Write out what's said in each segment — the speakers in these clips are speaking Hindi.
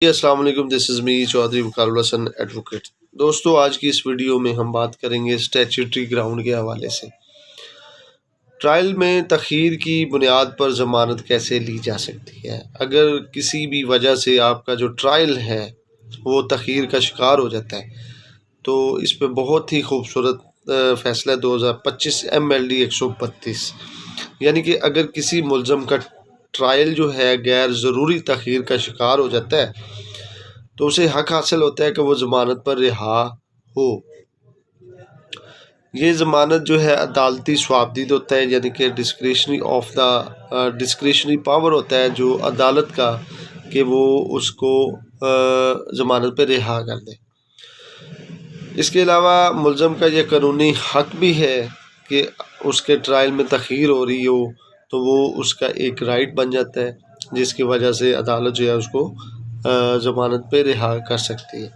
अस्सलाम वालेकुम, this is me Chaudhary Waqarul Hasan advocate. दोस्तों, आज की इस वीडियो में हम बात करेंगे स्टैट्यूटरी ग्राउंड के हवाले से। ट्रायल में तख़ीर की बुनियाद पर ज़मानत कैसे ली जा सकती है। अगर किसी भी वजह से आपका जो ट्रायल है वो तख़ीर का शिकार हो जाता है, तो इस पे बहुत ही खूबसूरत फ़ैसला 2025 MLD 132, यानी कि अगर किसी मुलज़म का ट्रायल जो है गैर ज़रूरी तख़ीर का शिकार हो जाता है, तो उसे हक हासिल होता है कि वो ज़मानत पर रिहा हो। ये ज़मानत जो है अदालती स्वाबदीद होता है, यानी कि डिस्क्रिशनरी पावर होता है जो अदालत का, कि वो उसको ज़मानत पर रिहा कर दे। इसके अलावा मुलज़म का यह कानूनी हक भी है कि उसके ट्रायल में तख़ीर हो रही हो तो वो उसका एक राइट बन जाता है, जिसकी वजह से अदालत जो है उसको ज़मानत पे रिहा कर सकती है।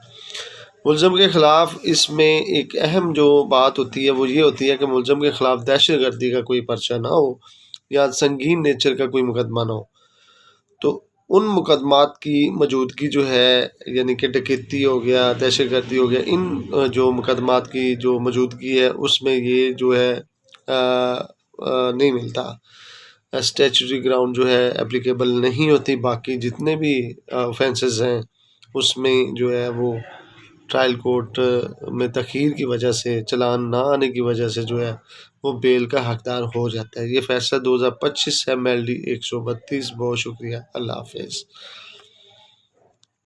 मुलज़म के ख़िलाफ़ इसमें एक अहम जो बात होती है वो ये होती है कि मुलज़म के ख़िलाफ़ दहशतगर्दी का कोई पर्चा ना हो या संगीन नेचर का कोई मुकदमा ना हो। तो उन मुकदमात की मौजूदगी जो है, यानी कि डकैती हो गया, दहशतगर्दी हो गया, इन जो मुकदमात की जो मौजूदगी है उसमें ये जो है नहीं मिलता। स्टैट्यूटरी ग्राउंड जो है एप्लीकेबल नहीं होती। बाकी जितने भी ऑफेंसेस हैं उसमें जो है वो ट्रायल कोर्ट में तख़ीर की वजह से, चालान ना आने की वजह से जो है वो बेल का हकदार हो जाता है। ये फ़ैसला 2025 MLD 132। बहुत शुक्रिया। अल्लाह हाफ़िज़।